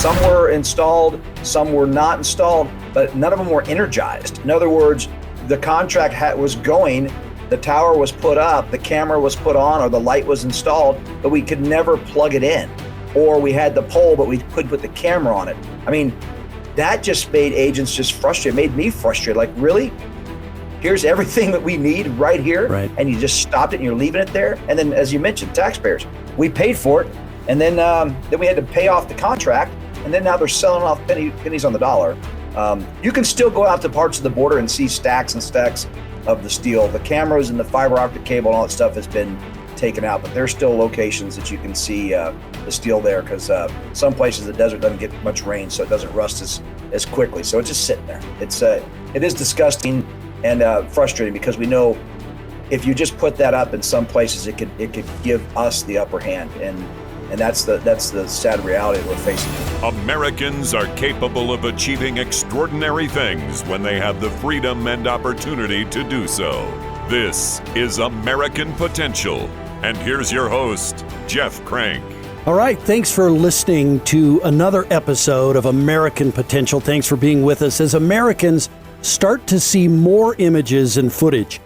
Some were installed, some were not installed, but none of them were energized. In other words, the contract was going, the tower was put up, the camera was put on, or the light was installed, but we could never plug it in. Or we had the pole, but we couldn't put the camera on it. I mean, that just made agents just frustrated, made me frustrated. Like, really? Here's everything that we need right here, right, and you just stopped it and you're leaving it there? And then, as you mentioned, taxpayers, we paid for it, and then we had to pay off the contract, and then now they're selling off pennies on the dollar. You can still go out to parts of the border and see stacks and stacks of the steel. The cameras and the fiber optic cable and all that stuff has been taken out, but there's still locations that you can see the steel there, because some places the desert doesn't get much rain, so it doesn't rust as quickly. So it's just sitting there. It is disgusting and frustrating, because we know if you just put that up in some places, it could give us the upper hand, and that's the sad reality that we're facing. Americans are capable of achieving extraordinary things when they have the freedom and opportunity to do so. This is American Potential, and here's your host, Jeff Crank. All right, thanks for listening to another episode of American Potential. Thanks for being with us as Americans start to see more images and footage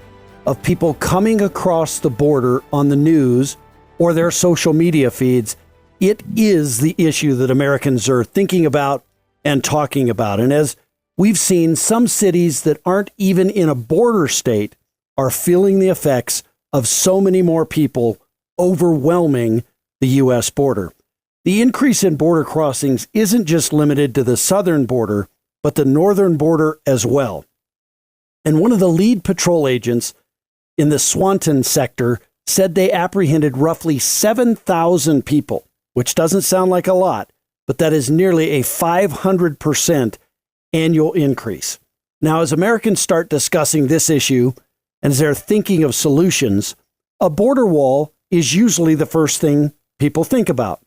of people coming across the border on the news or their social media feeds. It is the issue that Americans are thinking about and talking about. And as we've seen, some cities that aren't even in a border state are feeling the effects of so many more people overwhelming the U.S. border. The increase in border crossings isn't just limited to the southern border, but the northern border as well. And one of the lead patrol agents in the Swanton sector said they apprehended roughly 7,000 people, which doesn't sound like a lot, but that is nearly a 500% annual increase. Now, as Americans start discussing this issue and as they're thinking of solutions, a border wall is usually the first thing people think about.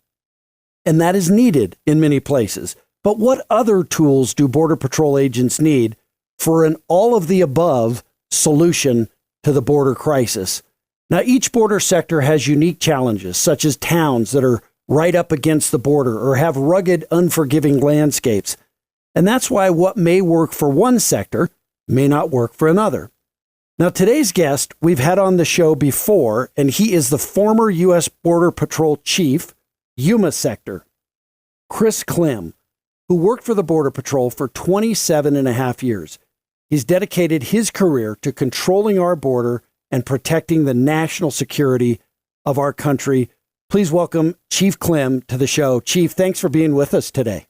And that is needed in many places. But what other tools do Border Patrol agents need for an all-of-the-above solution to the border crisis? Now, each border sector has unique challenges, such as towns that are right up against the border or have rugged, unforgiving landscapes. And that's why what may work for one sector may not work for another. Now, today's guest we've had on the show before, and he is the former U.S. Border Patrol Chief, Yuma Sector, Chris Clem, who worked for the Border Patrol for 27 and a half years. He's dedicated his career to controlling our border and protecting the national security of our country. Please welcome Chief Clem to the show. Chief, thanks for being with us today.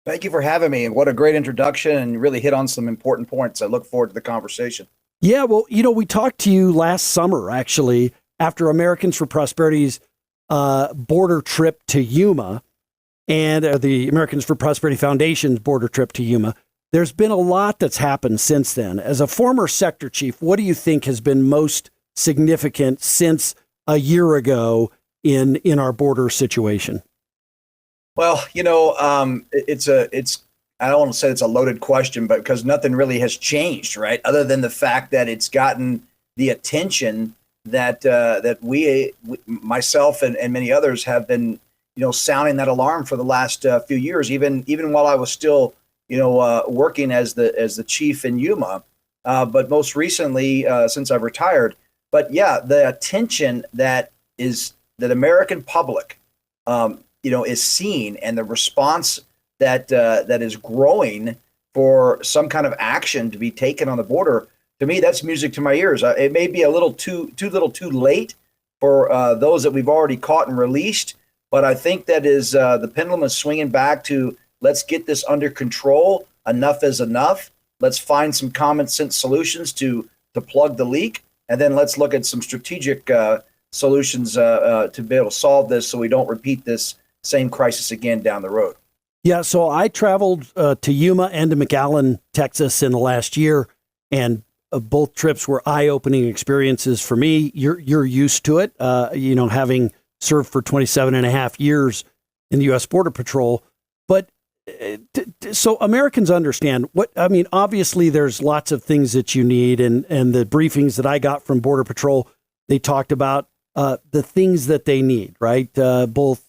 Thank you for having me, and what a great introduction, and really hit on some important points. I look forward to the conversation. Yeah, well, we talked to you last summer, actually, after Americans for Prosperity's border trip to Yuma and the Americans for Prosperity Foundation's border trip to Yuma. There's been a lot that's happened since then. As a former sector chief, what do you think has been most significant since a year ago in our border situation? Well, it's I don't want to say it's a loaded question, but because nothing really has changed, right? Other than the fact that it's gotten the attention that we, myself and many others have been, sounding that alarm for the last few years, even while I was still, working as the chief in Yuma, but most recently since I've retired. But yeah, the attention that American public, is seeing, and the response that is growing for some kind of action to be taken on the border, to me, that's music to my ears. It may be a little too late for those that we've already caught and released, but I think that is the pendulum is swinging back to, let's get this under control. Enough is enough. Let's find some common sense solutions to plug the leak, and then let's look at some strategic solutions to be able to solve this, so we don't repeat this same crisis again down the road. Yeah, so I traveled to Yuma and to McAllen, Texas in the last year, and both trips were eye-opening experiences for me. You're used to it, having served for 27 and a half years in the U.S. Border Patrol. But so Americans understand obviously there's lots of things that you need, and the briefings that I got from Border Patrol, they talked about the things that they need, right? Both,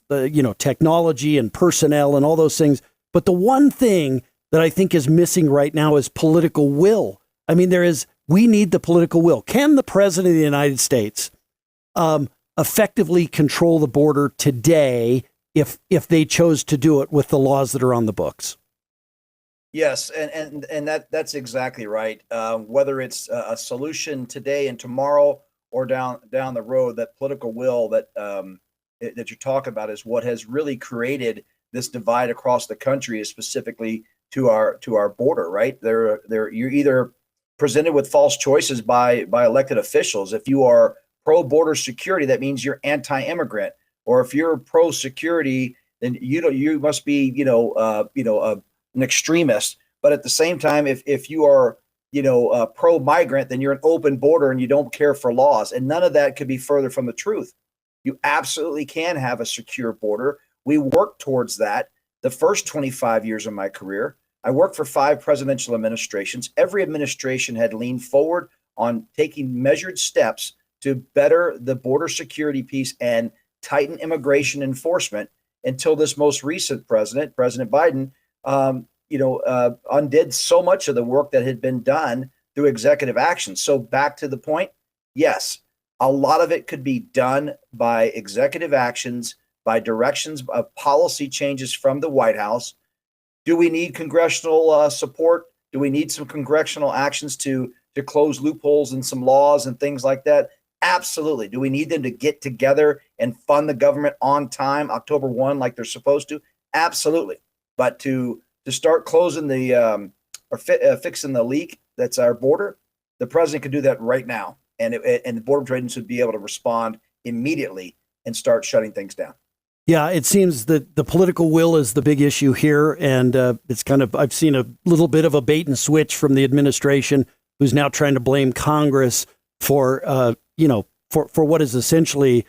technology and personnel and all those things. But the one thing that I think is missing right now is political will. I mean, we need the political will. Can the president of the United States effectively control the border today if they chose to do it with the laws that are on the books? Yes, and that's exactly right. Whether it's a solution today and tomorrow or down the road, that political will that you talk about is what has really created this divide across the country, is specifically to our border. Right you're either presented with false choices by elected officials. If you are pro border security, that means you're anti-immigrant, or if you're pro security, then you must be an extremist. But at the same time, if you are pro migrant, then you're an open border and you don't care for laws. And none of that could be further from the truth. You absolutely can have a secure border. We worked towards that the first 25 years of my career. I worked for 5 presidential administrations. Every administration had leaned forward on taking measured steps to better the border security piece and tighten immigration enforcement, until this most recent president, President Biden, undid so much of the work that had been done through executive action. So back to the point, yes, a lot of it could be done by executive actions, by directions of policy changes from the White House. Do we need congressional support? Do we need some congressional actions to close loopholes in some laws and things like that? Absolutely. Do we need them to get together and fund the government on time, October 1, like they're supposed to? Absolutely. But to start closing fixing the leak that's our border, the president could do that right now, and the Board of Trade should be able to respond immediately and start shutting things down. Yeah, it seems that the political will is the big issue here, and it's I've seen a little bit of a bait and switch from the administration, who's now trying to blame Congress for what is essentially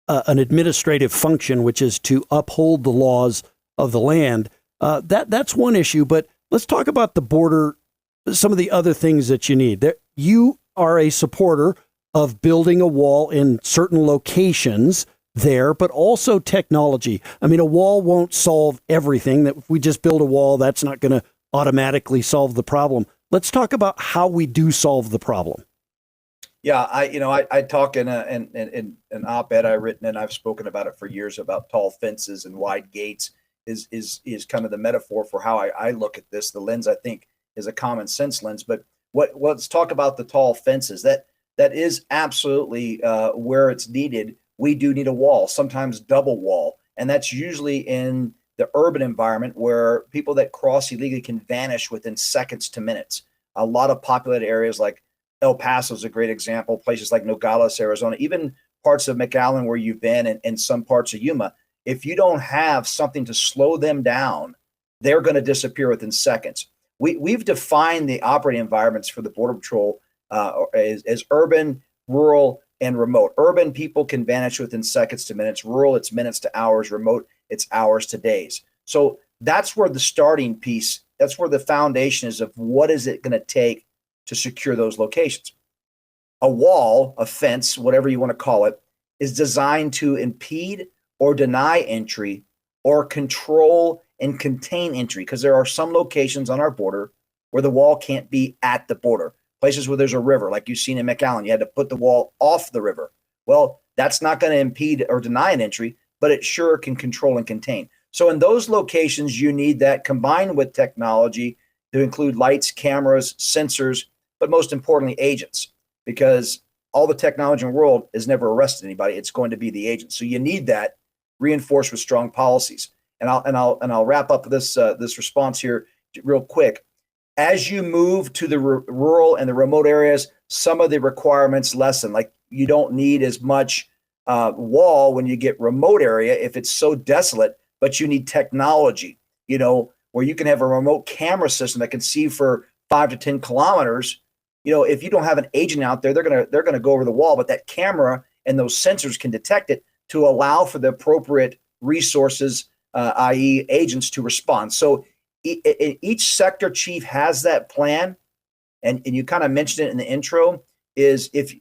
an administrative function, which is to uphold the laws of the land. That's one issue, but let's talk about the border, some of the other things that you need. You are a supporter of building a wall in certain locations there, but also technology. I mean, a wall won't solve everything. That if we just build a wall, that's not going to automatically solve the problem. Let's talk about how we do solve the problem. Yeah, I talk in an op-ed I've written, and I've spoken about it for years, about tall fences and wide gates is kind of the metaphor for how I look at this. The lens, I think, is a common sense lens. But let's talk about the tall fences. That is absolutely where it's needed. We do need a wall, sometimes double wall, and that's usually in the urban environment where people that cross illegally can vanish within seconds to minutes. A lot of populated areas like El Paso is a great example, places like Nogales, Arizona, even parts of McAllen where you've been, and some parts of Yuma. If you don't have something to slow them down, they're going to disappear within seconds. We've defined the operating environments for the Border Patrol as urban, rural, and remote. Urban, people can vanish within seconds to minutes. Rural, it's minutes to hours. Remote, it's hours to days. So that's where the starting piece, that's where the foundation is of what is it going to take to secure those locations. A wall, a fence, whatever you want to call it, is designed to impede or deny entry or control and contain entry, because there are some locations on our border where the wall can't be at the border. Places where there's a river, like you've seen in McAllen, you had to put the wall off the river. Well, that's not going to impede or deny an entry, but it sure can control and contain. So in those locations, you need that combined with technology to include lights, cameras, sensors, but most importantly, agents, because all the technology in the world has never arrested anybody. It's going to be the agents. So you need that reinforced with strong policies. And I'll wrap up this response here real quick. As you move to the rural and the remote areas, some of the requirements lessen. Like you don't need as much wall when you get remote area if it's so desolate, but you need technology, where you can have a remote camera system that can see for 5 to 10 kilometers. If you don't have an agent out there, they're gonna go over the wall, but that camera and those sensors can detect it to allow for the appropriate resources, i.e. agents, to respond. So each sector chief has that plan, and you kind of mentioned it in the intro. is if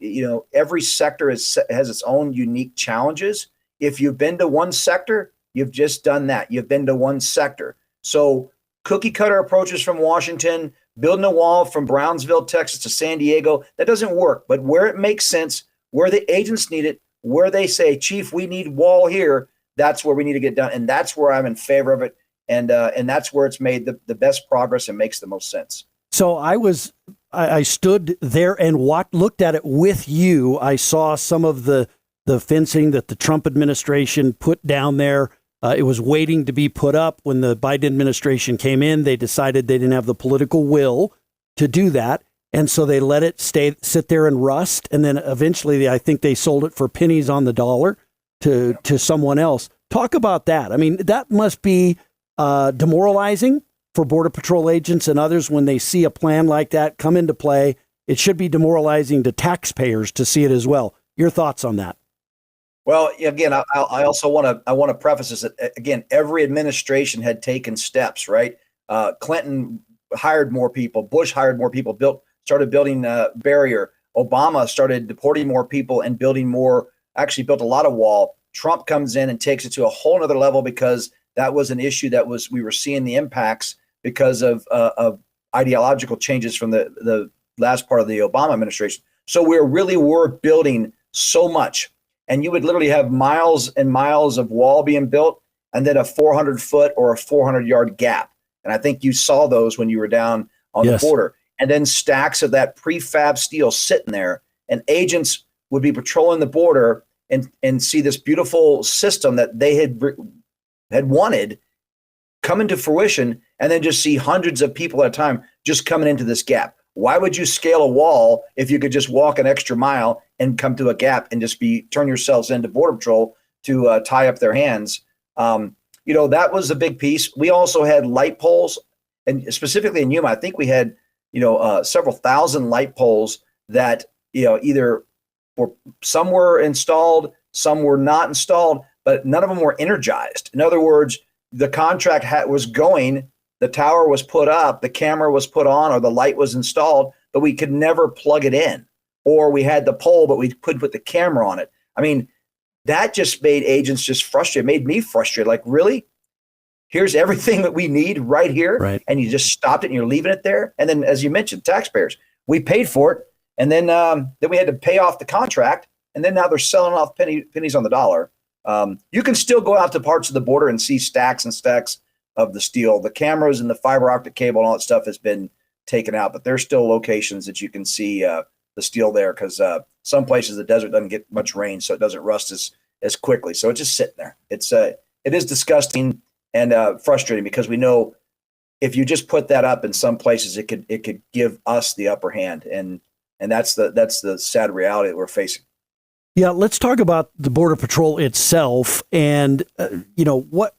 every sector has its own unique challenges. If you've been to one sector, you've just done that. You've been to one sector. So cookie cutter approaches from Washington, building a wall from Brownsville, Texas to San Diego, that doesn't work. But where it makes sense, where the agents need it, where they say, Chief, we need wall here, that's where we need to get done. And that's where I'm in favor of it. And that's where it's made the best progress and makes the most sense. So I stood there and looked at it with you. I saw some of the fencing that the Trump administration put down there. It was waiting to be put up. When the Biden administration came in, they decided they didn't have the political will to do that. And so they let it sit there and rust. And then eventually, I think they sold it for pennies on the dollar to someone else. Talk about that. I mean, that must be demoralizing for Border Patrol agents and others when they see a plan like that come into play. It should be demoralizing to taxpayers to see it as well. Your thoughts on that? Well, again, I also want to preface this that, again, every administration had taken steps, right? Clinton hired more people. Bush hired more people, started building a barrier. Obama started deporting more people and building more, actually built a lot of wall. Trump comes in and takes it to a whole nother level because that was an issue we were seeing the impacts because of ideological changes from the last part of the Obama administration. So we really were building so much. And you would literally have miles and miles of wall being built and then a 400-foot or a 400-yard gap. And I think you saw those when you were down on the border. And then stacks of that prefab steel sitting there. And agents would be patrolling the border and see this beautiful system that they had wanted come into fruition, and then just see hundreds of people at a time just coming into this gap. Why would you scale a wall if you could just walk an extra mile and come to a gap and just turn yourselves into Border Patrol to tie up their hands? That was a big piece. We also had light poles, and specifically in Yuma, I think we had several thousand light poles that either some were installed, some were not installed, but none of them were energized. In other words, the contract was going. The tower was put up, the camera was put on, or the light was installed, but we could never plug it in. Or we had the pole, but we couldn't put the camera on it. I mean, that just made agents just frustrated, made me frustrated. Like, really? Here's everything that we need right here. Right. And you just stopped it and you're leaving it there. And then, as you mentioned, taxpayers, we paid for it. And then we had to pay off the contract. And then now they're selling off pennies on the dollar. You can still go out to parts of the border and see stacks and stacks of the steel. The cameras and the fiber optic cable and all that stuff has been taken out, but there's still locations that you can see the steel there because some places the desert doesn't get much rain, so it doesn't rust as quickly. So it's just sitting there. It is disgusting and frustrating because we know if you just put that up in some places, it could give us the upper hand, and that's the sad reality that we're facing. Yeah, let's talk about the Border Patrol itself, and what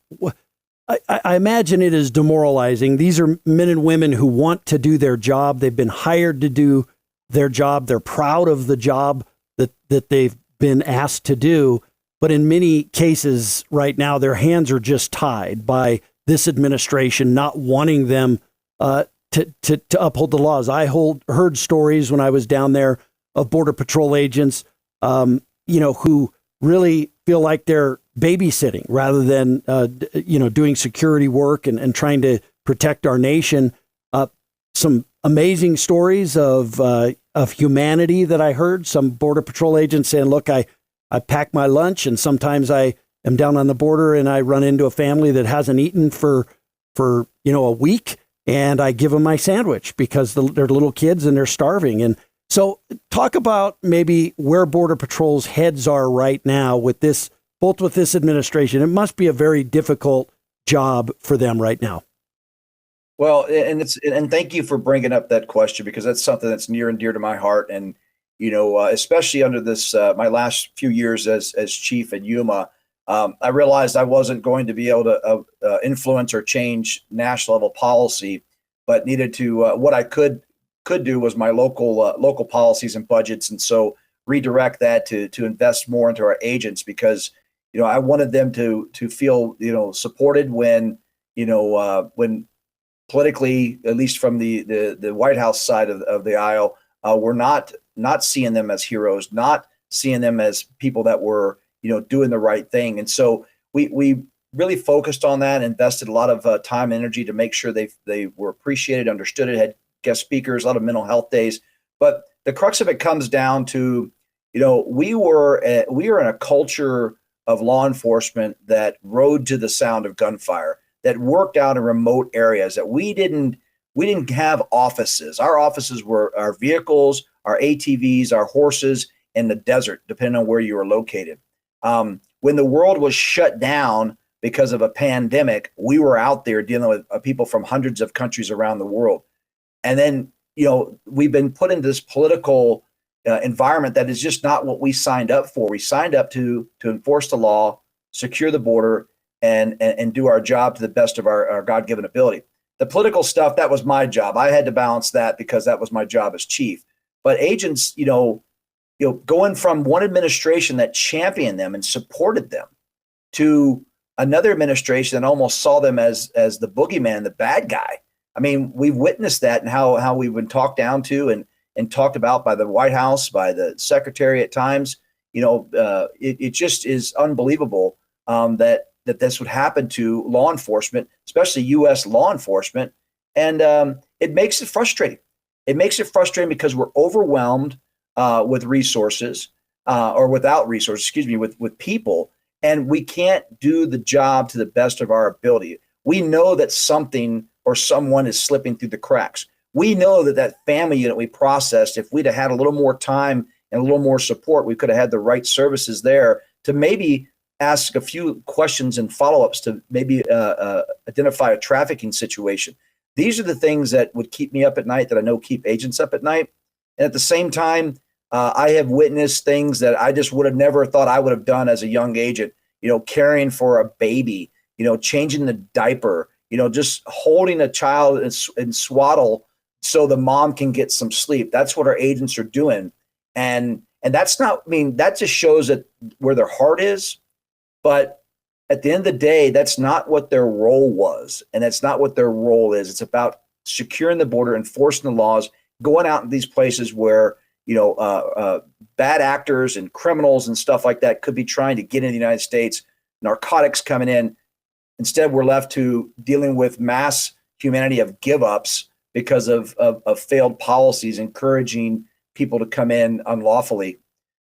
I imagine it is demoralizing. These are men and women who want to do their job. They've been hired to do their job. They're proud of the job that they've been asked to do. But in many cases right now, their hands are just tied by this administration not wanting them to uphold the laws. I heard stories when I was down there of Border Patrol agents, who really feel like they're babysitting rather than, doing security work and trying to protect our nation. Some amazing stories of humanity that I heard. Some Border Patrol agents saying, look, I pack my lunch and sometimes I am down on the border and I run into a family that hasn't eaten for a week and I give them my sandwich because they're little kids and they're starving. And so talk about maybe where Border Patrol's heads are right now with this, both with this administration. It must be a very difficult job for them right now. Well, and thank you for bringing up that question because that's something that's near and dear to my heart. And, especially under this, my last few years as chief at Yuma, I realized I wasn't going to be able to influence or change national level policy, but needed to, what I could do was my local policies and budgets. And so redirect that to invest more into our agents because, I wanted them to feel, supported when politically, at least from the White House side of the aisle, we're not not seeing them as heroes, not seeing them as people that were, doing the right thing. And so we really focused on that, invested a lot of time and energy to make sure they were appreciated, understood it, had guest speakers, a lot of mental health days. But the crux of it comes down to, we are in a culture of law enforcement that rode to the sound of gunfire, that worked out in remote areas, that we didn't have offices. Our offices were our vehicles, our ATVs, our horses in the desert, depending on where you were located. When the world was shut down because of a pandemic, we were out there dealing with people from hundreds of countries around the world. And then, we've been put into this political environment that is just not what we signed up for. We signed up to enforce the law, secure the border, and do our job to the best of our God-given ability. The political stuff, that was my job. I had to balance that because that was my job as chief. But agents, going from one administration that championed them and supported them to another administration that almost saw them as the boogeyman, the bad guy. I mean, we've witnessed that and how we've been talked down to and talked about by the White House, by the secretary at times. It just is unbelievable that this would happen to law enforcement, especially U.S. law enforcement. And it makes it frustrating. It makes it frustrating because we're overwhelmed with resources or without resources, with people. And we can't do the job to the best of our ability. We know that something or someone is slipping through the cracks. We know that family unit we processed, if we'd have had a little more time and a little more support, we could have had the right services there to maybe ask a few questions and follow-ups to maybe identify a trafficking situation. These are the things that would keep me up at night, that I know keep agents up at night. And at the same time, I have witnessed things that I just would have never thought I would have done as a young agent, caring for a baby, changing the diaper, just holding a child in swaddle so the mom can get some sleep. That's what our agents are doing. And that's not, that just shows that where their heart is. But at the end of the day, that's not what their role was. And that's not what their role is. It's about securing the border, enforcing the laws, going out in these places where, bad actors and criminals and stuff like that could be trying to get into the United States, narcotics coming in. Instead, we're left to dealing with mass humanity of give-ups because of failed policies encouraging people to come in unlawfully.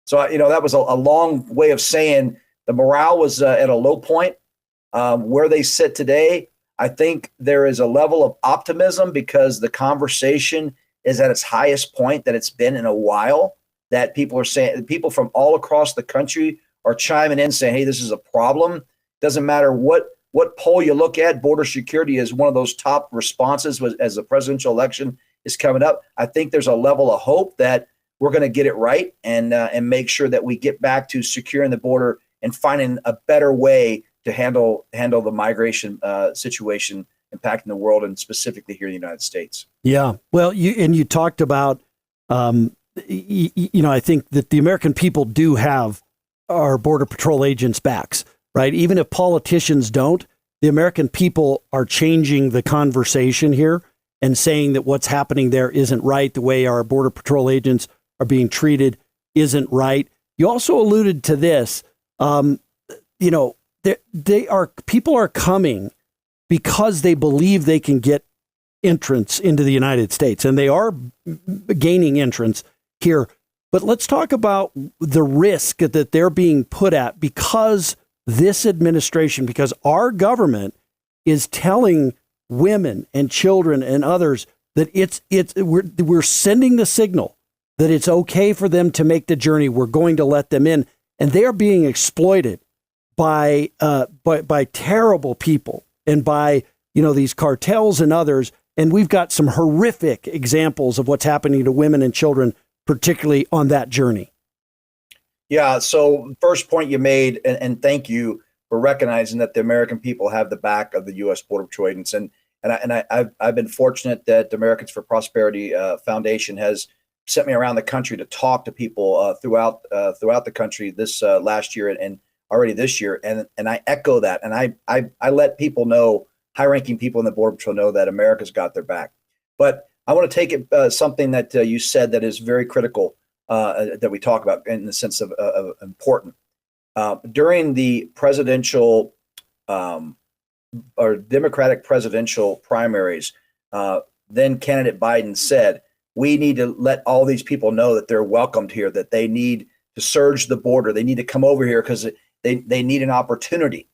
So, that was a long way of saying the morale was at a low point. Where they sit today, I think there is a level of optimism because the conversation is at its highest point that it's been in a while, that people are saying, people from all across the country are chiming in saying, hey, this is a problem. Doesn't matter what poll you look at, border security is one of those top responses as the presidential election is coming up. I think there's a level of hope that we're going to get it right and make sure that we get back to securing the border and finding a better way to handle the migration situation impacting the world and specifically here in the United States. Yeah. Well, you talked about, I think that the American people do have our Border Patrol agents' backs, right? Even if politicians don't, the American people are changing the conversation here and saying that what's happening there isn't right. The way our Border Patrol agents are being treated isn't right. You also alluded to this, people are coming because they believe they can get entrance into the United States, and they are gaining entrance here. But let's talk about the risk that they're being put at because this administration, because our government is telling women and children and others that we're sending the signal that it's okay for them to make the journey. We're going to let them in, and they are being exploited by terrible people and by these cartels and others. And we've got some horrific examples of what's happening to women and children, particularly on that journey. Yeah. So first point you made, and thank you for recognizing that the American people have the back of the U.S. Border Patrol agents. And I've been fortunate that the Americans for Prosperity Foundation has sent me around the country to talk to people throughout the country this last year and already this year. And I echo that. And I let people know, high-ranking people in the Border Patrol know that America's got their back. But I want to take it something that you said that is very critical. that we talk about in the sense of important. During the presidential or Democratic presidential primaries, then candidate Biden said, we need to let all these people know that they're welcomed here, that they need to surge the border. They need to come over here because they need an opportunity.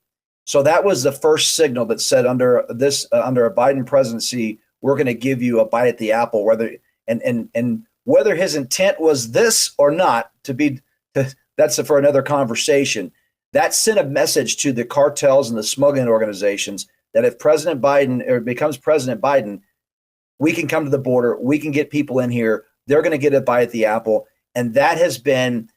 So that was the first signal that said under a Biden presidency, we're going to give you a bite at the apple, whether his intent was this or not that's for another conversation. That sent a message to the cartels and the smuggling organizations that if President Biden or becomes President Biden, we can come to the border, we can get people in here, they're going to get a bite at the apple. And that has been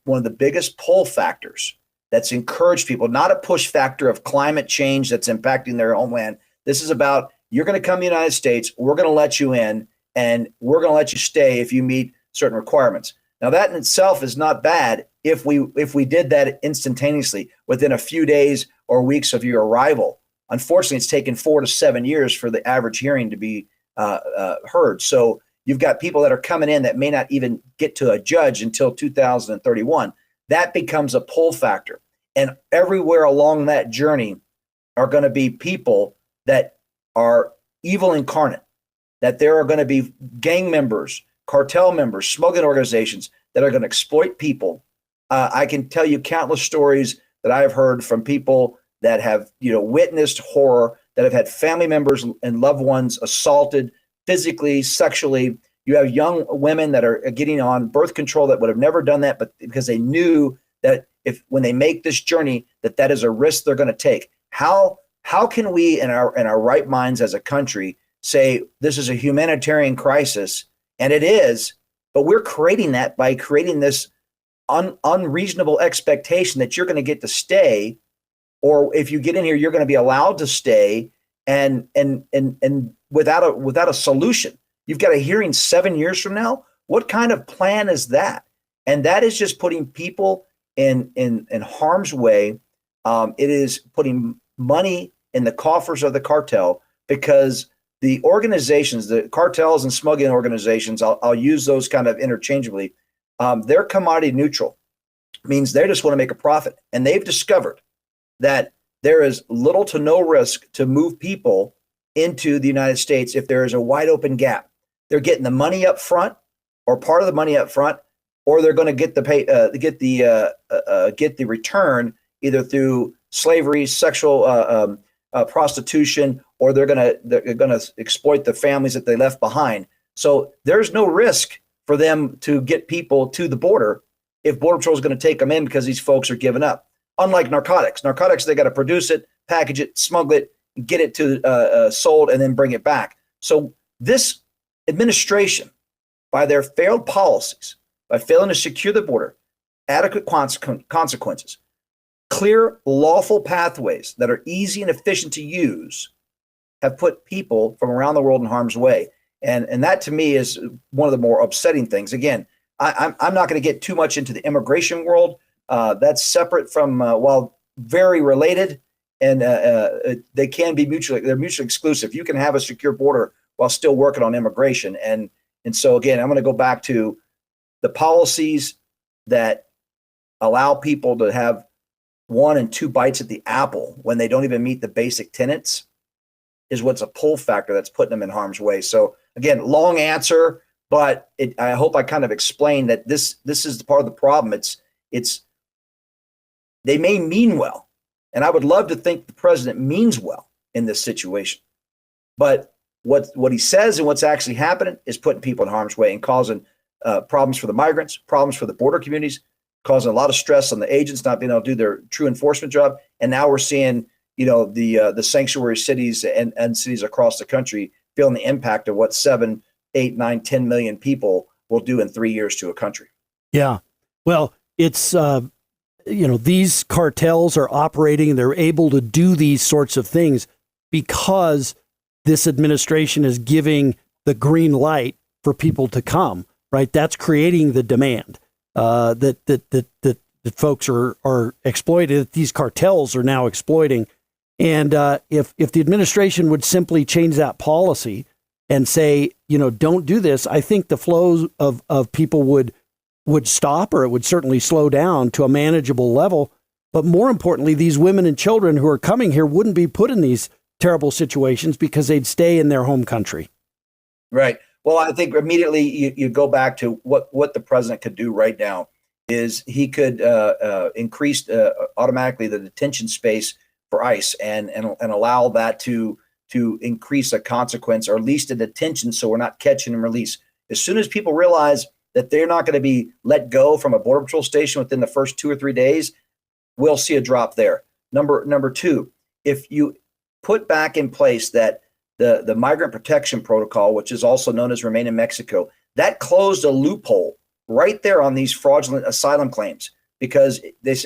one of the biggest pull factors that's encouraged people, not a push factor of climate change that's impacting their homeland. This is about, you're going to come to the United States, we're going to let you in, and we're going to let you stay if you meet certain requirements. Now, that in itself is not bad if we did that instantaneously within a few days or weeks of your arrival. Unfortunately, it's taken 4 to 7 years for the average hearing to be heard. So you've got people that are coming in that may not even get to a judge until 2031. That becomes a pull factor. And everywhere along that journey are going to be people that are evil incarnate, that there are going to be gang members, cartel members, smuggling organizations that are going to exploit people. I can tell you countless stories that I have heard from people that have, witnessed horror, that have had family members and loved ones assaulted physically, sexually. You have young women that are getting on birth control that would have never done that, but because they knew that when they make this journey, that is a risk they're going to take. How can we in our right minds as a country say this is a humanitarian crisis? And it is, but we're creating that by creating this unreasonable expectation that you're going to get to stay, or if you get in here, you're going to be allowed to stay, and without a solution. You've got a hearing 7 years from now. What kind of plan is that? And that is just putting people in harm's way. It is putting money in the coffers of the cartel, because the organizations, the cartels and smuggling organizations, I'll use those kind of interchangeably. They're commodity neutral, means they just want to make a profit. And they've discovered that there is little to no risk to move people into the United States if there is a wide open gap. They're getting the money up front, or part of the money up front, or they're going to get the return either through slavery, sexual prostitution, or they're going to exploit the families that they left behind. So there's no risk for them to get people to the border if Border Patrol is going to take them in, because these folks are giving up. Unlike narcotics, they got to produce it, package it, smuggle it, get it to sold, and then bring it back. So this administration, by their failed policies, by failing to secure the border, adequate consequences, clear lawful pathways that are easy and efficient to use, have put people from around the world in harm's way. And that to me is one of the more upsetting things. Again, I'm not going to get too much into the immigration world. That's separate from, while very related, and they can be they're mutually exclusive. You can have a secure border while still working on immigration. And so again, I'm going to go back to the policies that allow people to have 1 and 2 bites at the apple when they don't even meet the basic tenets is what's a pull factor that's putting them in harm's way. So again, long answer, but I hope I kind of explained that this is part of the problem. It's they may mean well, and I would love to think the president means well in this situation, but what he says and what's actually happening is putting people in harm's way and causing problems for the migrants, problems for the border communities, causing a lot of stress on the agents not being able to do their true enforcement job. And now we're seeing, the sanctuary cities and cities across the country feeling the impact of what 7, 8, 9, 10 million people will do in 3 years to a country. Yeah. Well, it's, these cartels are operating and they're able to do these sorts of things because this administration is giving the green light for people to come, right? That's creating the demand that folks are exploited, that these cartels are now exploiting. And if the administration would simply change that policy and say, don't do this, I think the flows of people would would stop, or it would certainly slow down to a manageable level. But more importantly, these women and children who are coming here wouldn't be put in these terrible situations because they'd stay in their home country. Right. Well, I think immediately you go back to what the president could do right now is he could increase automatically the detention space for ICE and allow that to increase a consequence, or at least a detention, so we're not catching and release. As soon as people realize that they're not going to be let go from a border patrol station within the first 2 or 3 days, we'll see a drop there. Number two, if you put back in place that the migrant protection protocol, which is also known as Remain in Mexico, that closed a loophole right there on these fraudulent asylum claims, because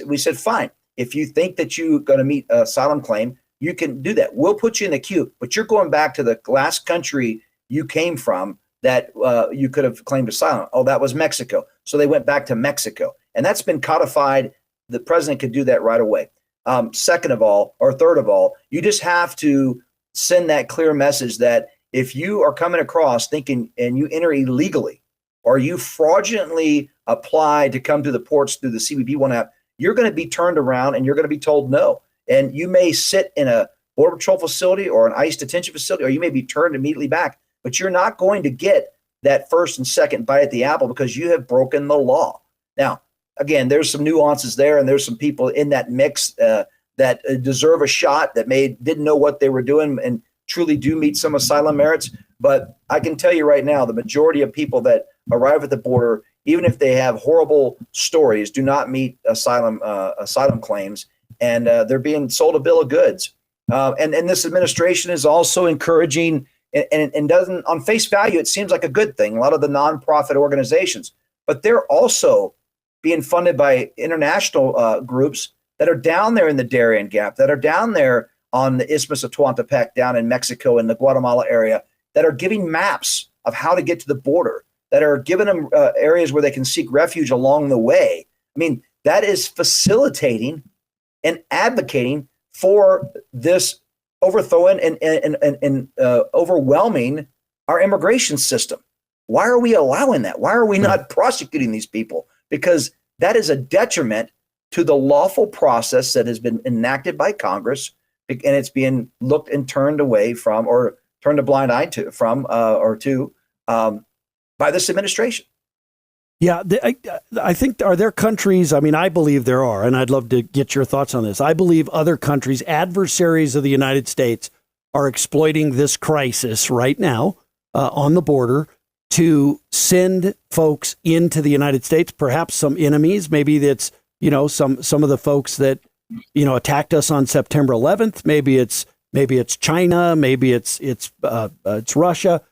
we said, fine, if you think that you're going to meet an asylum claim, you can do that. We'll put you in the queue, but you're going back to the last country you came from that you could have claimed asylum. Oh, that was Mexico. So they went back to Mexico. And that's been codified. The president could do that right away. Third of all, you just have to send that clear message that if you are coming across thinking and you enter illegally, or you fraudulently apply to come to the ports through the CBP One app, you're going to be turned around and you're going to be told no. And you may sit in a Border Patrol facility or an ICE detention facility, or you may be turned immediately back, but you're not going to get that first and second bite at the apple because you have broken the law. Now, again, there's some nuances there, and there's some people in that mix that deserve a shot that didn't know what they were doing and truly do meet some asylum merits. But I can tell you right now, the majority of people that arrive at the border, even if they have horrible stories, do not meet asylum claims, and they're being sold a bill of goods. And this administration is also encouraging, and doesn't, on face value, it seems like a good thing, a lot of the nonprofit organizations, but they're also being funded by international groups that are down there in the Darien Gap, that are down there on the Isthmus of Tehuantepec, down in Mexico and the Guatemala area, that are giving maps of how to get to the border, that are giving them areas where they can seek refuge along the way. I mean, that is facilitating and advocating for this overthrowing and overwhelming our immigration system. Why are we allowing that? Why are we not prosecuting these people? Because that is a detriment to the lawful process that has been enacted by Congress, and it's being looked and turned away from, or turned a blind eye to by this administration. Yeah, I think, are there countries, I mean, I believe there are, and I'd love to get your thoughts on this. I believe other countries, adversaries of the United States, are exploiting this crisis right now on the border to send folks into the United States, perhaps some enemies. Maybe that's, some of the folks that, attacked us on September 11th. Maybe it's China, maybe it's Russia.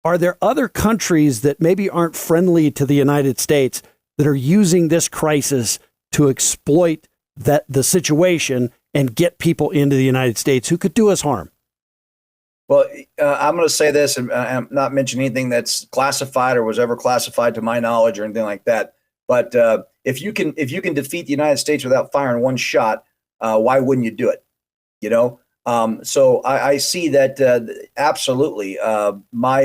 Are there other countries that maybe aren't friendly to the United States that are using this crisis to exploit the situation and get people into the United States who could do us harm? Well, I'm going to say this, and I'm not mentioning anything that's classified or was ever classified to my knowledge or anything like that. But if you can defeat the United States without firing one shot, why wouldn't you do it? So I see that absolutely. My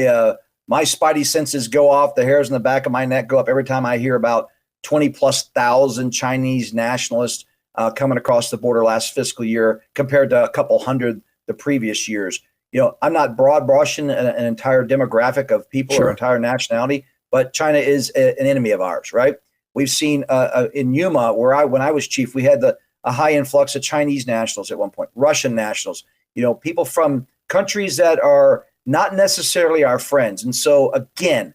spidey senses go off. The hairs in the back of my neck go up every time I hear about 20,000+ Chinese nationalists coming across the border last fiscal year compared to a couple hundred the previous years. I'm not broad brushing an entire demographic of people or entire nationality, but China is an enemy of ours, right? We've seen in Yuma, when I was chief, we had a high influx of Chinese nationals at one point, Russian nationals, people from countries that are not necessarily our friends. And so, again,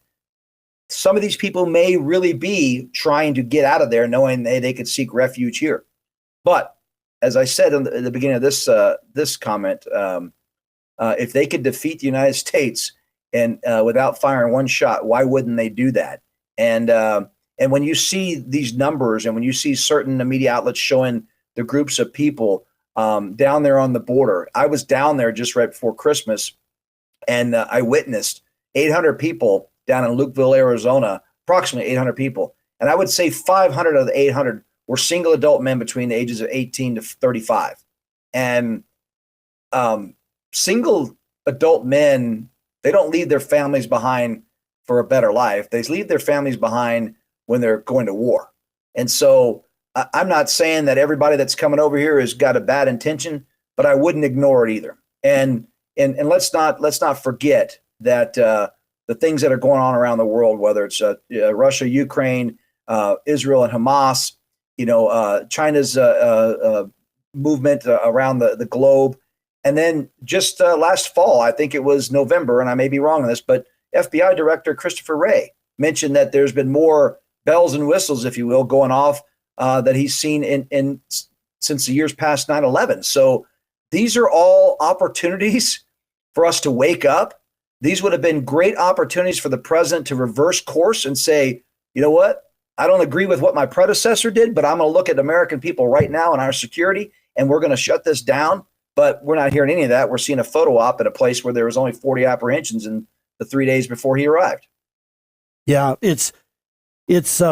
some of these people may really be trying to get out of there knowing they could seek refuge here. But as I said in the beginning of this comment, if they could defeat the United States and without firing one shot, why wouldn't they do that? And when you see these numbers, and when you see certain media outlets showing the groups of people down there on the border, I was down there just right before Christmas, and I witnessed 800 people down in Lukeville, Arizona, approximately 800 people. And I would say 500 of the 800 were single adult men between the ages of 18 to 35. And single adult men, they don't leave their families behind for a better life. They leave their families behind when they're going to war. And so I'm not saying that everybody that's coming over here has got a bad intention, but I wouldn't ignore it either. And let's not forget that the things that are going on around the world, whether it's Russia, Ukraine, Israel, and Hamas, China's movement around the globe, and then just last fall, I think it was November, and I may be wrong on this, but FBI Director Christopher Wray mentioned that there's been more bells and whistles, if you will, going off that he's seen in since the years past 9/11. So these are all opportunities for us to wake up. These would have been great opportunities for the president to reverse course and say, you know what? I don't agree with what my predecessor did, but I'm going to look at American people right now and our security, and we're going to shut this down. But we're not hearing any of that. We're seeing a photo op at a place where there was only 40 apprehensions in the 3 days before he arrived. Yeah, it's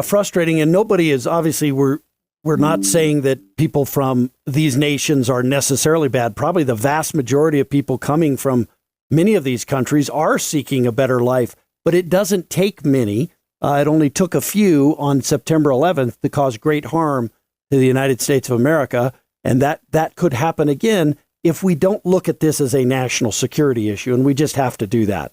frustrating, and nobody is obviously we're not saying that people from these nations are necessarily bad. Probably the vast majority of people coming from many of these countries are seeking a better life, but it doesn't take many. It only took a few on September 11th to cause great harm to the United States of America, and that could happen again if we don't look at this as a national security issue, and we just have to do that.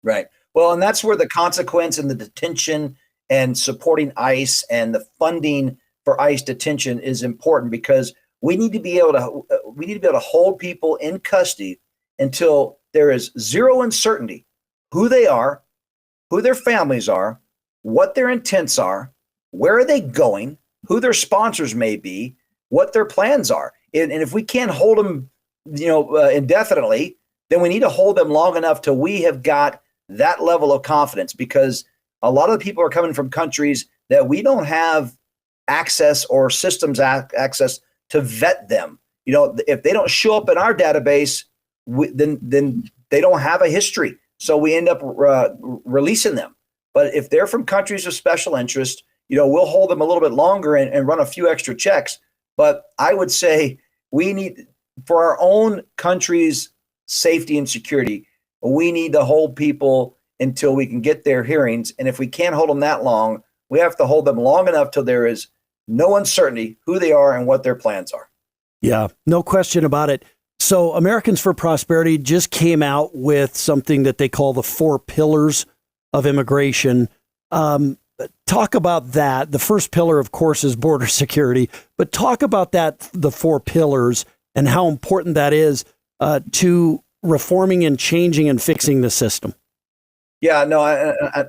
Right. Well, and that's where the consequence and the detention and supporting ICE and the funding for ICE detention is important, because we need to be able to hold people in custody until there is zero uncertainty who they are, who their families are, what their intents are, where are they going, who their sponsors may be, what their plans are. And if we can't hold them, indefinitely, then we need to hold them long enough till we have got that level of confidence, because a lot of the people are coming from countries that we don't have access or systems access to vet them. If they don't show up in our database, then they don't have a history. So we end up releasing them. But if they're from countries of special interest, we'll hold them a little bit longer and run a few extra checks. But I would say we need, for our own country's safety and security, we need to hold people until we can get their hearings. And if we can't hold them that long, we have to hold them long enough till there is no uncertainty who they are and what their plans are. Yeah, no question about it. So Americans for Prosperity just came out with something that they call the 4 pillars of immigration. Talk about that. The first pillar, of course, is border security, but talk about that, the 4 pillars, and how important that is to reforming and changing and fixing the system. Yeah, no,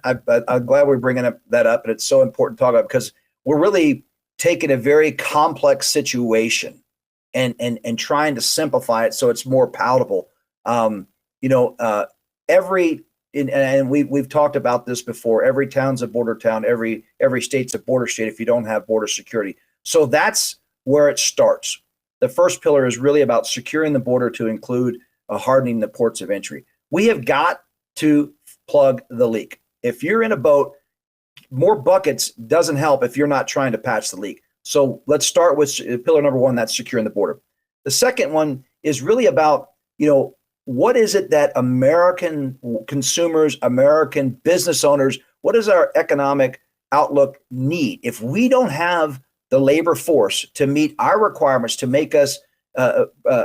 I'm glad we're bringing that up, and it's so important to talk about, because we're really taking a very complex situation and trying to simplify it so it's more palatable. We've talked about this before. Every town's a border town. Every state's a border state if you don't have border security. So that's where it starts. The first pillar is really about securing the border to include hardening the ports of entry. We have got to plug the leak. If you're in a boat, more buckets doesn't help if you're not trying to patch the leak. So let's start with pillar number 1, that's securing the border. The second one is really about, what is it that American consumers, American business owners, what does our economic outlook need? If we don't have the labor force to meet our requirements to make us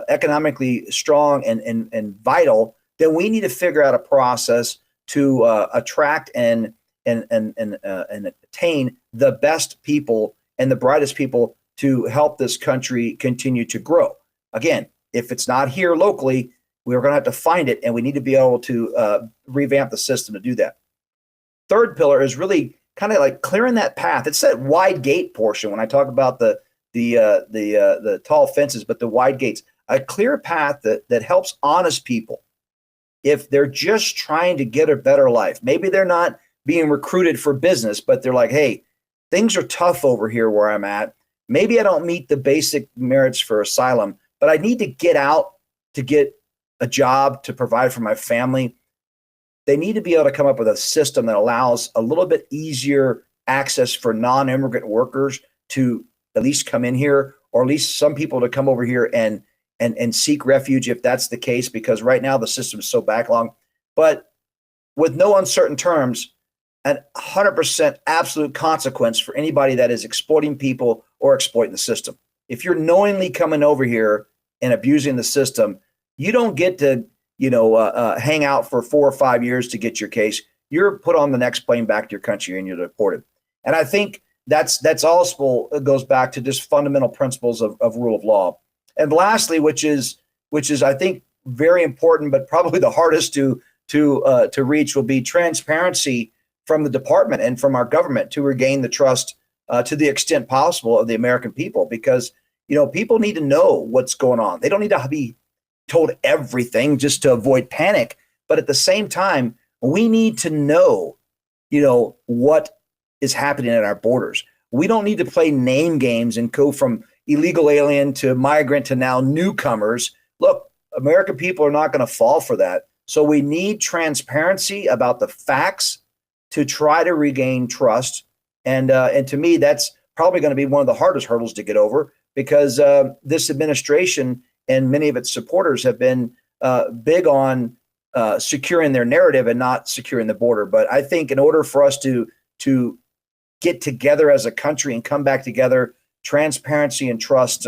economically strong and vital, then we need to figure out a process to attract and attain the best people and the brightest people to help this country continue to grow. Again, if it's not here locally, we're going to have to find it, and we need to be able to revamp the system to do that. Third pillar is really kind of like clearing that path. It's that wide gate portion when I talk about the tall fences, but the wide gates, a clear path that helps honest people. If they're just trying to get a better life, maybe they're not being recruited for business, but they're like, hey, things are tough over here where I'm at. Maybe I don't meet the basic merits for asylum, but I need to get out to get a job to provide for my family. They need to be able to come up with a system that allows a little bit easier access for non-immigrant workers to at least come in here, or at least some people to come over here and seek refuge if that's the case, because right now the system is so backlogged. But with no uncertain terms, an 100% absolute consequence for anybody that is exploiting people or exploiting the system. If you're knowingly coming over here and abusing the system, you don't get to, hang out for 4 or 5 years to get your case. You're put on the next plane back to your country and you're deported. And I think that's also goes back to just fundamental principles of rule of law. And lastly, which is I think very important, but probably the hardest to reach, will be transparency from the department and from our government to regain the trust to the extent possible of the American people, because people need to know what's going on. They don't need to be told everything just to avoid panic, but at the same time, we need to know, what is happening at our borders. We don't need to play name games and go from illegal alien to migrant to now newcomers. Look, American people are not going to fall for that. So we need transparency about the facts to try to regain trust. And to me, that's probably going to be one of the hardest hurdles to get over, because this administration and many of its supporters have been big on securing their narrative and not securing the border. But I think in order for us to get together as a country and come back together, transparency and trust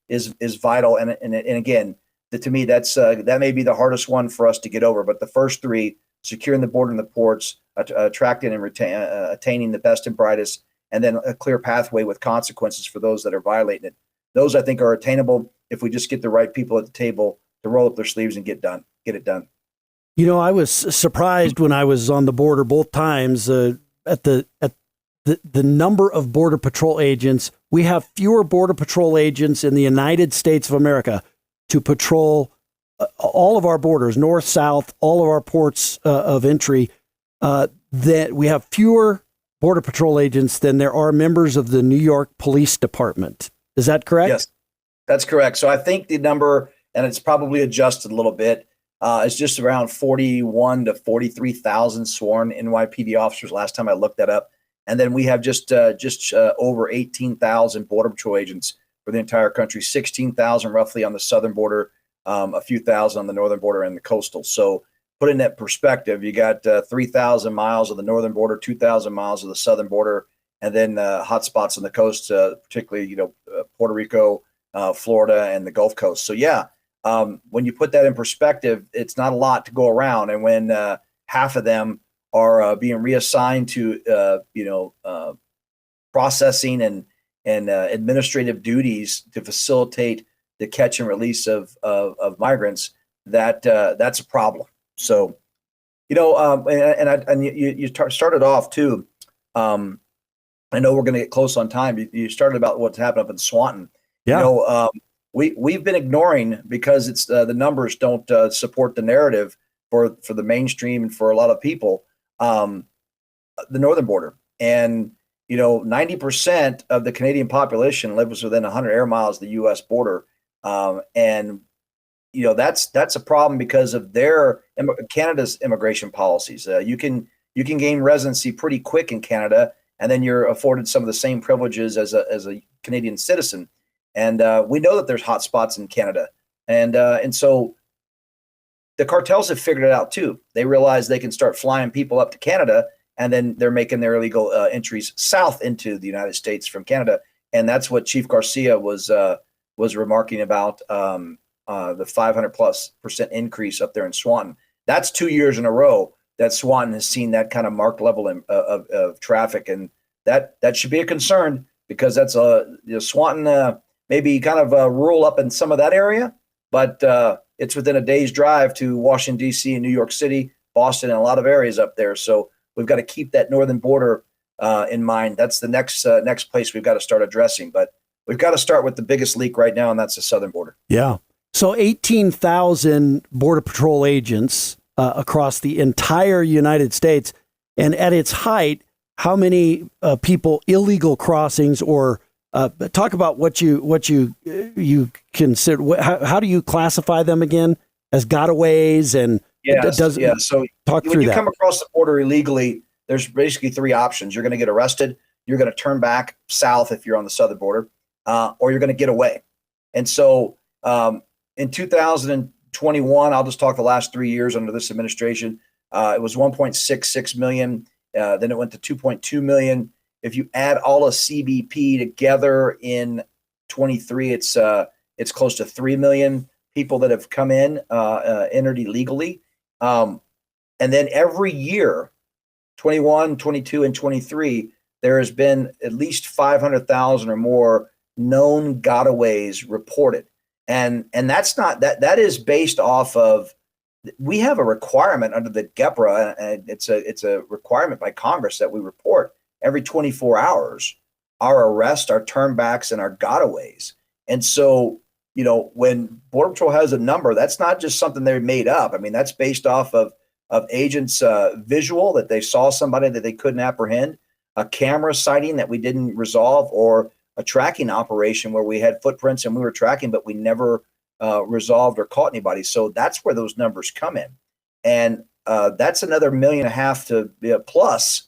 is vital. And again, to me, that may be the hardest one for us to get over. But the first three, securing the border and the ports, attracting and attaining the best and brightest, and then a clear pathway with consequences for those that are violating it. Those, I think, are attainable if we just get the right people at the table to roll up their sleeves and get it done. I was surprised when I was on the border both times at the number of Border Patrol agents. We have fewer Border Patrol agents in the United States of America to patrol all of our borders, north, south, all of our ports of entry. That we have fewer Border Patrol agents than there are members of the New York Police Department. Is that correct? Yes, that's correct. So I think the number, and it's probably adjusted a little bit, is just around 41 to 43,000 sworn NYPD officers last time I looked that up. And then we have just over 18,000 Border Patrol agents for the entire country, 16,000 roughly on the southern border, a few thousand on the northern border and the coastal. So put in that perspective, you got 3,000 miles of the northern border, 2,000 miles of the southern border, and then hot spots on the coast, particularly Puerto Rico, Florida, and the Gulf Coast. So yeah, when you put that in perspective, it's not a lot to go around. And when half of them are being reassigned to processing and administrative duties to facilitate the catch and release of migrants, that's a problem. So, and you started off too. I know we're going to get close on time. You started about what's happened up in Swanton. Yeah. We've been ignoring, because it's the numbers don't support the narrative for the mainstream and for a lot of people, the northern border. And 90% of the Canadian population lives within 100 air miles of the U.S. border, and that's a problem because of Canada's immigration policies. You can gain residency pretty quick in Canada, and then you're afforded some of the same privileges as a Canadian citizen. And we know that there's hot spots in Canada, and so the cartels have figured it out too. They realize they can start flying people up to Canada, and then they're making their illegal entries south into the United States from Canada. And that's what Chief Garcia was remarking about, the 500+% increase up there in Swanton. That's 2 years in a row that Swanton has seen that kind of marked level of traffic, and that should be a concern, because that's Swanton maybe kind of rural up in some of that area, but it's within a day's drive to Washington, D.C. and New York City, Boston, and a lot of areas up there. So we've got to keep that northern border in mind. That's the next place we've got to start addressing. But we've got to start with the biggest leak right now, and that's the southern border. Yeah. So 18,000 Border Patrol agents across the entire United States. And at its height, how many people illegal crossings, or talk about what you consider? How do you classify them again? As gotaways? And So talk when through you that. come across the border illegally, there's basically three options. You're going to get arrested, you're going to turn back south if you're on the southern border, or you're going to get away. And so in 2021, I'll just talk the last 3 years under this administration, it was 1.66 million Then it went to 2.2 million. If you add all of CBP together in 23, it's close to 3 million people that have come in, entered illegally. And then every year, 21, 22, and 23, there has been at least 500,000 or more known gotaways reported. And that's not that is based off of, we have a requirement under the GEPRA, and it's a requirement by Congress that we report every 24 hours our arrests, our turnbacks, and our gotaways. And so, when Border Patrol has a number, that's not just something they made up. I mean, that's based off of agents' visual, that they saw somebody that they couldn't apprehend, a camera sighting that we didn't resolve, or a tracking operation where we had footprints and we were tracking, but we never resolved or caught anybody. So that's where those numbers come in. And that's another 1.5 million to plus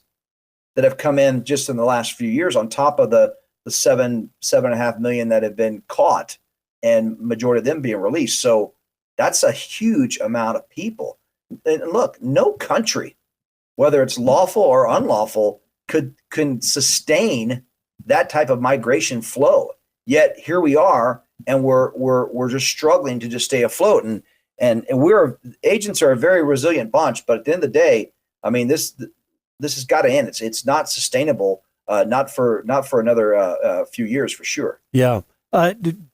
that have come in just in the last few years, on top of the 7.5 million that have been caught, and majority of them being released. So that's a huge amount of people. And look, no country, whether it's lawful or unlawful, can sustain that type of migration flow. Yet here we are, and we're just struggling to just stay afloat. And agents are a very resilient bunch, but at the end of the day, I mean, this has got to end. It's not sustainable, not for another few years for sure. Yeah.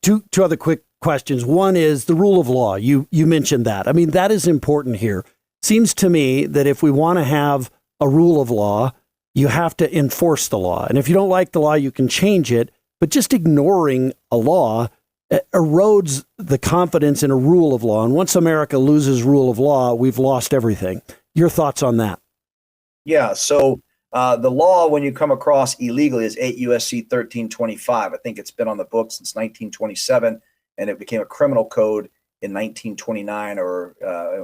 Two other quick questions. One is the rule of law. You mentioned that. I mean, that is important here. Seems to me that if we want to have a rule of law, you have to enforce the law. And if you don't like the law, you can change it. But just ignoring a law erodes the confidence in a rule of law. And once America loses rule of law, we've lost everything. Your thoughts on that? Yeah. So the law, when you come across illegally, is 8 U.S.C. 1325. I think it's been on the books since 1927, and it became a criminal code in 1929. Or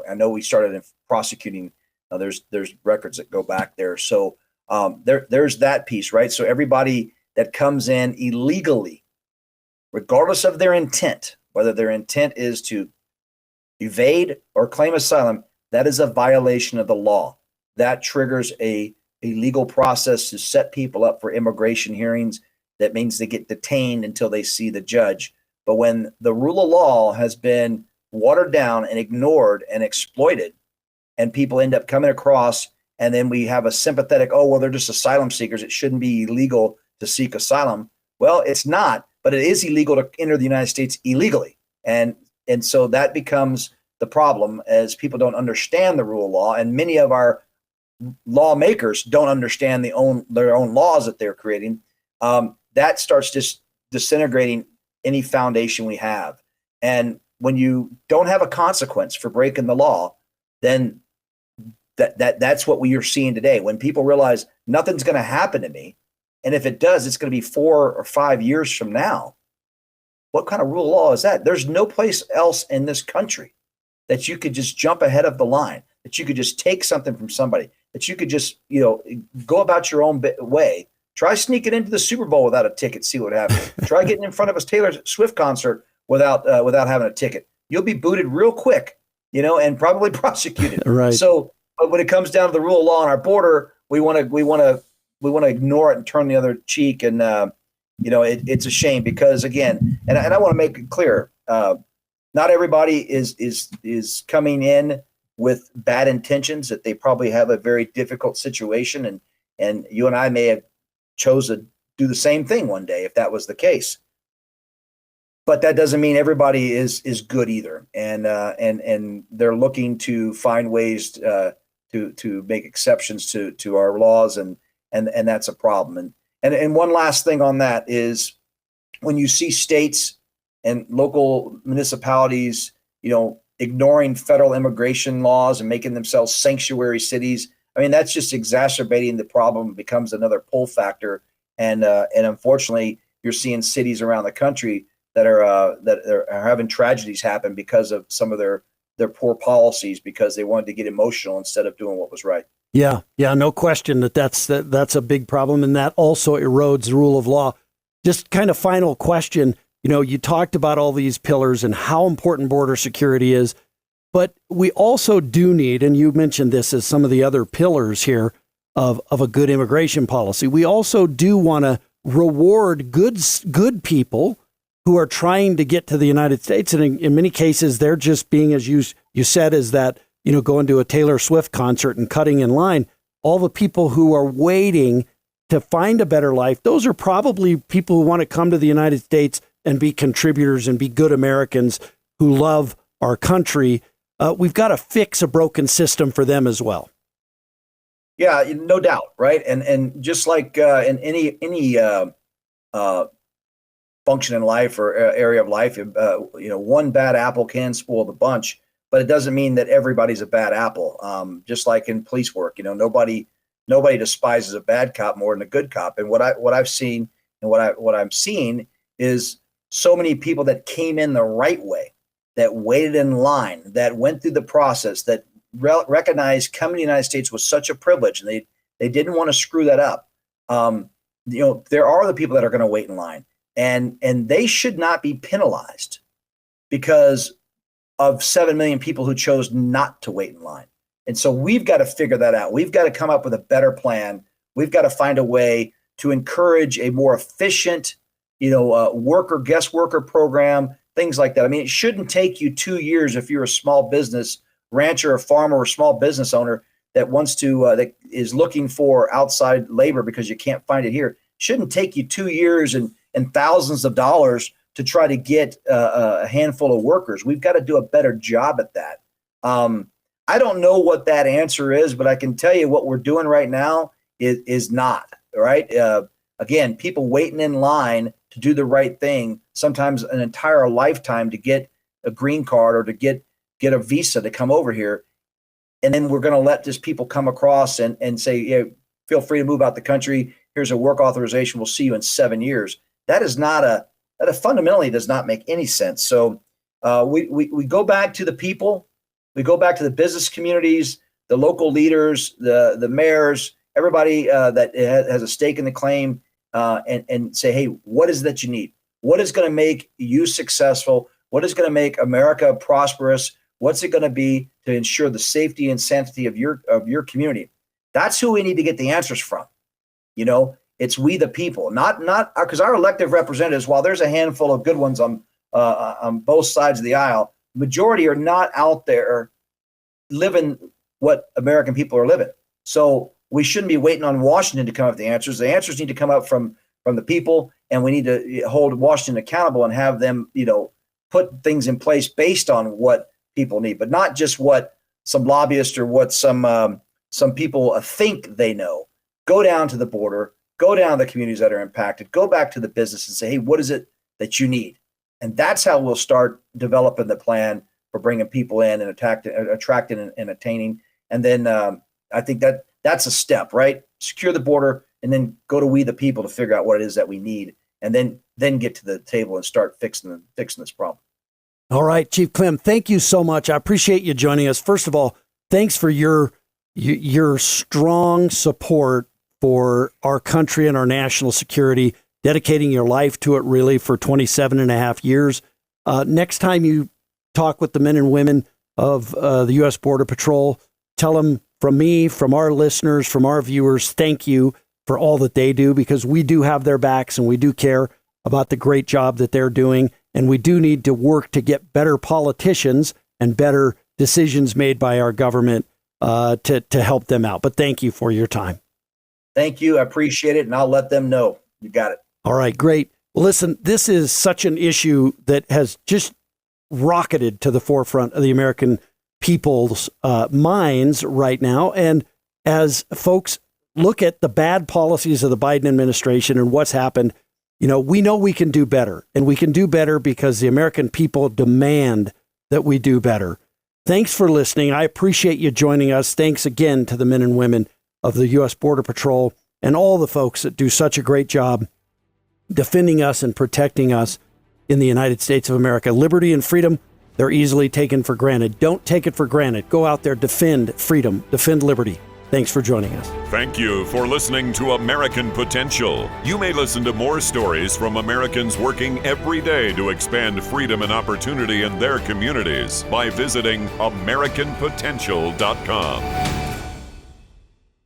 I know we started in prosecuting. There's records that go back there. So there's that piece, right? So everybody that comes in illegally, regardless of their intent, whether their intent is to evade or claim asylum, that is a violation of the law. That triggers a legal process to set people up for immigration hearings. That means they get detained until they see the judge. But when the rule of law has been watered down and ignored and exploited, and people end up coming across, and then we have a sympathetic, oh, well, they're just asylum seekers, it shouldn't be illegal to seek asylum. Well, it's not, but it is illegal to enter the United States illegally. And so that becomes the problem, as people don't understand the rule of law, and many of our lawmakers don't understand their own laws that they're creating. That starts just disintegrating any foundation we have. And when you don't have a consequence for breaking the law, then that's what we are seeing today. When people realize nothing's going to happen to me, and if it does, it's going to be 4 or 5 years from now. What kind of rule of law is that? There's no place else in this country that you could just jump ahead of the line, that you could just take something from somebody, that you could just, go about your own way. Try sneaking into the Super Bowl without a ticket, see what happens. Try getting in front of a Taylor Swift concert without having a ticket. You'll be booted real quick, and probably prosecuted. Right. So, but when it comes down to the rule of law on our border, we want to ignore it and turn the other cheek. And it's a shame, because again, and I want to make it clear, not everybody is coming in with bad intentions, that they probably have a very difficult situation, and you and I may have chose to do the same thing one day if that was the case. But that doesn't mean everybody is good either, and they're looking to find ways to make exceptions to our laws, and that's a problem. And one last thing on that is, when you see states and local municipalities, ignoring federal immigration laws and making themselves sanctuary cities, I mean, that's just exacerbating the problem. It becomes another pull factor, and unfortunately, you're seeing cities around the country that are having tragedies happen because of some of their poor policies, because they wanted to get emotional instead of doing what was right. Yeah, no question that's a big problem, and that also erodes the rule of law. Just kind of final question. You talked about all these pillars and how important border security is, but we also do need, and you mentioned this as some of the other pillars here, of a good immigration policy. We also do want to reward good people who are trying to get to the United States. And in many cases, they're just being, as you said, is that, going to a Taylor Swift concert and cutting in line. All the people who are waiting to find a better life, those are probably people who want to come to the United States and be contributors and be good Americans who love our country. We've got to fix a broken system for them as well. Yeah, no doubt, right? And just like in any function in life or area of life, one bad apple can spoil the bunch, but it doesn't mean that everybody's a bad apple. Just like in police work, nobody despises a bad cop more than a good cop. And what I've seen and what I'm seeing is so many people that came in the right way, that waited in line, that went through the process, that recognized coming to the United States was such a privilege, and they didn't want to screw that up. There are the people that are going to wait in line. And they should not be penalized because of 7 million people who chose not to wait in line. And so we've got to figure that out. We've got to come up with a better plan. We've got to find a way to encourage a more efficient, guest worker program, things like that. I mean, it shouldn't take you 2 years if you're a small business rancher, or farmer, or small business owner that wants to that is looking for outside labor because you can't find it here. It shouldn't take you 2 years and thousands of dollars to try to get a handful of workers. We've got to do a better job at that. I don't know what that answer is, but I can tell you what we're doing right now is not, right? Again, people waiting in line to do the right thing, sometimes an entire lifetime to get a green card or to get a visa to come over here. And then we're going to let these people come across and say, yeah, feel free to move out the country. Here's a work authorization. We'll see you in 7 years. That is that fundamentally does not make any sense. So we go back to the people, we go back to the business communities, the local leaders, the mayors, everybody that has a stake in the claim, and say, hey, what is that you need? What is going to make you successful? What is going to make America prosperous? What's it going to be to ensure the safety and sanctity of your community? That's who we need to get the answers from. It's we the people, not because our elected representatives, while there's a handful of good ones on both sides of the aisle, majority are not out there living what American people are living. So we shouldn't be waiting on Washington to come up with the answers. The answers need to come up from the people, and we need to hold Washington accountable and have them, put things in place based on what people need, but not just what some lobbyists or what some people think they know. Go down to the border. Go down to the communities that are impacted, go back to the business and say, hey, what is it that you need? And that's how we'll start developing the plan for bringing people in and attracting and attaining. And then I think that's a step, right? Secure the border and then go to we the people to figure out what it is that we need, and then get to the table and start fixing this problem. All right, Chief Clem, thank you so much. I appreciate you joining us. First of all, thanks for your strong support for our country and our national security, dedicating your life to it really for 27 and a half years. Next time you talk with the men and women of the U.S. Border Patrol, tell them from me, from our listeners, from our viewers, thank you for all that they do, because we do have their backs and we do care about the great job that they're doing. And we do need to work to get better politicians and better decisions made by our government to help them out. But thank you for your time. Thank you. I appreciate it. And I'll let them know. You got it. All right, great. Well, listen, this is such an issue that has just rocketed to the forefront of the American people's minds right now. And as folks look at the bad policies of the Biden administration and what's happened, we know we can do better. And we can do better because the American people demand that we do better. Thanks for listening. I appreciate you joining us. Thanks again to the men and women of the U.S. Border Patrol and all the folks that do such a great job defending us and protecting us in the United States of America. Liberty and freedom, they're easily taken for granted. Don't take it for granted. Go out there, defend freedom, defend liberty. Thanks for joining us. Thank you for listening to American Potential. You may listen to more stories from Americans working every day to expand freedom and opportunity in their communities by visiting AmericanPotential.com.